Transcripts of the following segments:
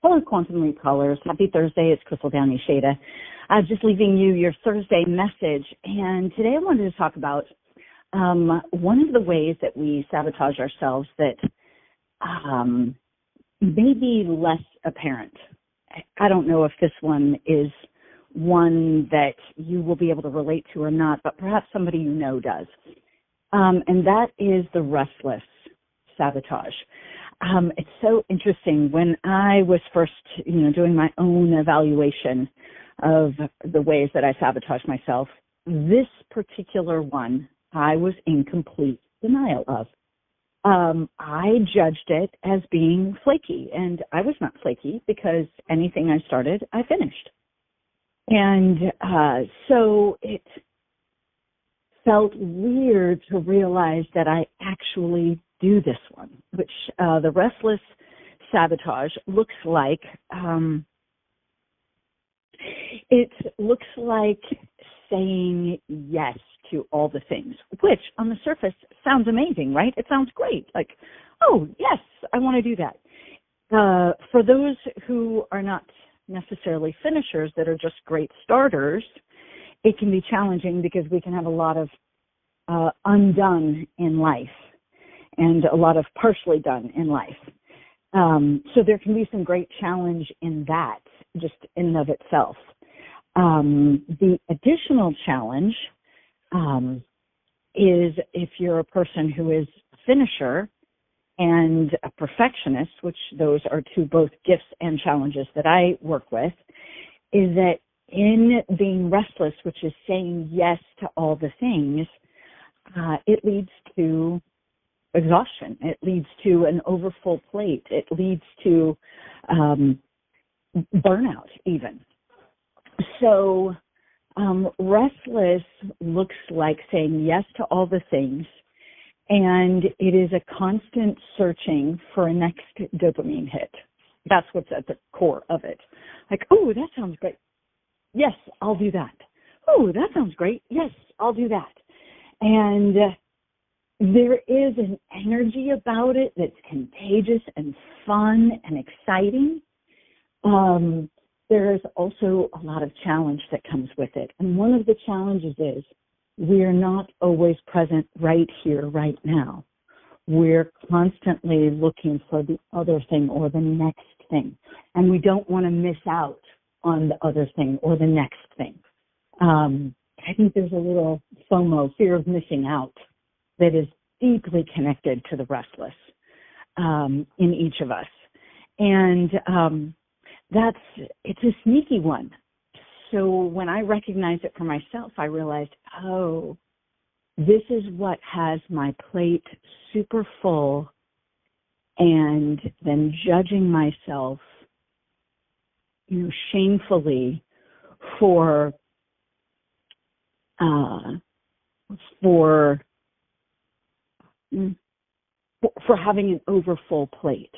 Hello, Quantum Leap callers. Happy Thursday. It's Krystal Shada. Just leaving you your Thursday message. And today I wanted to talk about one of the ways that we sabotage ourselves that may be less apparent. I don't know if this one is one that you will be able to relate to or not, but perhaps somebody you know does. And that is the restless sabotage. It's so interesting. When I was first, doing my own evaluation of the ways that I sabotage myself, this particular one I was in complete denial of. I judged it as being flaky, and I was not flaky because anything I started, I finished. And so it felt weird to realize that I actually do this one, which the restless sabotage looks like. It looks like saying yes to all the things, which on the surface sounds amazing, right? It sounds great. Like, oh, yes, I want to do that. For those who are not necessarily finishers, that are just great starters, it can be challenging because we can have a lot of undone in life and a lot of partially done in life. So there can be some great challenge in that, just in and of itself. The additional challenge is if you're a person who is a finisher and a perfectionist, which those are both gifts and challenges that I work with, is that in being restless, which is saying yes to all the things, it leads to exhaustion. It leads to an overfull plate. It leads to burnout even. So restless looks like saying yes to all the things, and it is a constant searching for a next dopamine hit. That's what's at the core of it. Like, oh, that sounds great. Yes, I'll do that. Oh, that sounds great. Yes, I'll do that. And there is an energy about it that's contagious and fun and exciting. There is also a lot of challenge that comes with it. And one of the challenges is we are not always present right here, right now. We're constantly looking for the other thing or the next thing. And we don't want to miss out on the other thing or the next thing. I think there's a little FOMO, fear of missing out, that is deeply connected to the restless in each of us. And it's a sneaky one. So when I recognized it for myself, I realized, oh, this is what has my plate super full, and then judging myself, shamefully for having an overfull plate,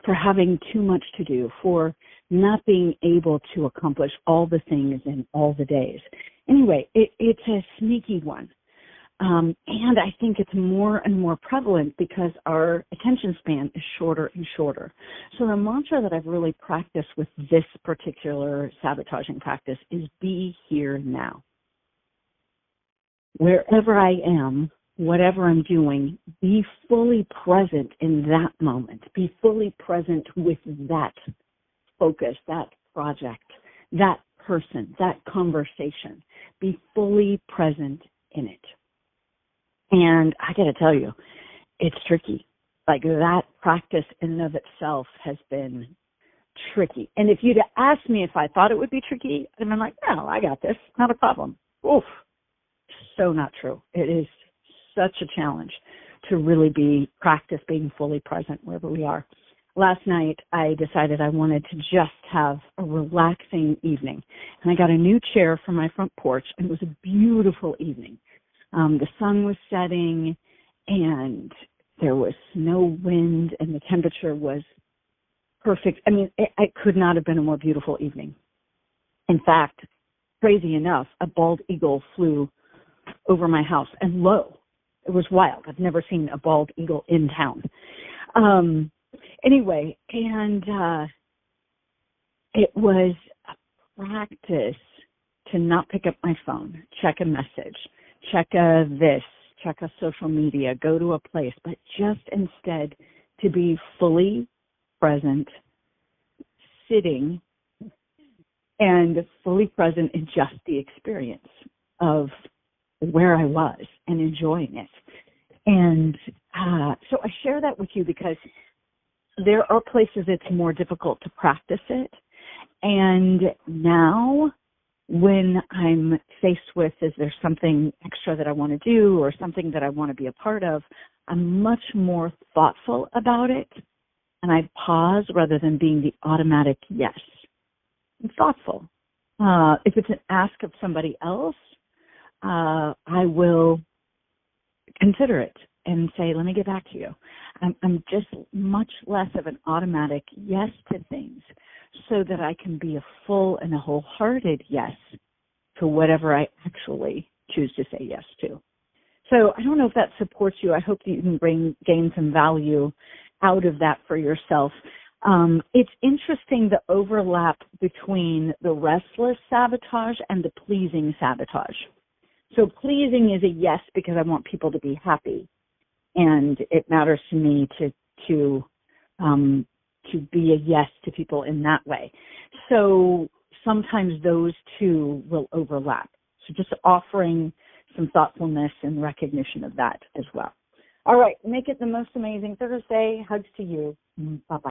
for having too much to do, for not being able to accomplish all the things in all the days. Anyway, it's a sneaky one. And I think it's more and more prevalent because our attention span is shorter and shorter. So the mantra that I've really practiced with this particular sabotaging practice is be here now. Wherever I am, whatever I'm doing, be fully present in that moment. Be fully present with that focus, that project, that person, that conversation. Be fully present in it. And I got to tell you, it's tricky. Like, that practice in and of itself has been tricky. And if you'd asked me if I thought it would be tricky, I'd been like, no, I got this. Not a problem. Oof. So not true. It is such a challenge to really practice being fully present wherever we are. Last night, I decided I wanted to just have a relaxing evening. And I got a new chair for my front porch, and it was a beautiful evening. The sun was setting, and there was no wind, and the temperature was perfect. I mean, it could not have been a more beautiful evening. In fact, crazy enough, a bald eagle flew over my house, and low. It was wild. I've never seen a bald eagle in town. Anyway, and it was a practice to not pick up my phone, check a message, check check a social media, go to a place, but just instead to be fully present, sitting, and fully present in just the experience of where I was and enjoying it. And so I share that with you because there are places it's more difficult to practice it. And now when I'm faced with, is there something extra that I want to do or something that I want to be a part of, I'm much more thoughtful about it. And I pause rather than being the automatic yes. I'm thoughtful. If it's an ask of somebody else, I will consider it and say, let me get back to you. I'm just much less of an automatic yes to things so that I can be a full and a wholehearted yes to whatever I actually choose to say yes to. So I don't know if that supports you. I hope that you can gain some value out of that for yourself. It's interesting the overlap between the restless sabotage and the pleasing sabotage. So pleasing is a yes because I want people to be happy, and it matters to me to be a yes to people in that way. So sometimes those two will overlap. So just offering some thoughtfulness and recognition of that as well. All right, make it the most amazing Thursday. Hugs to you. Bye-bye.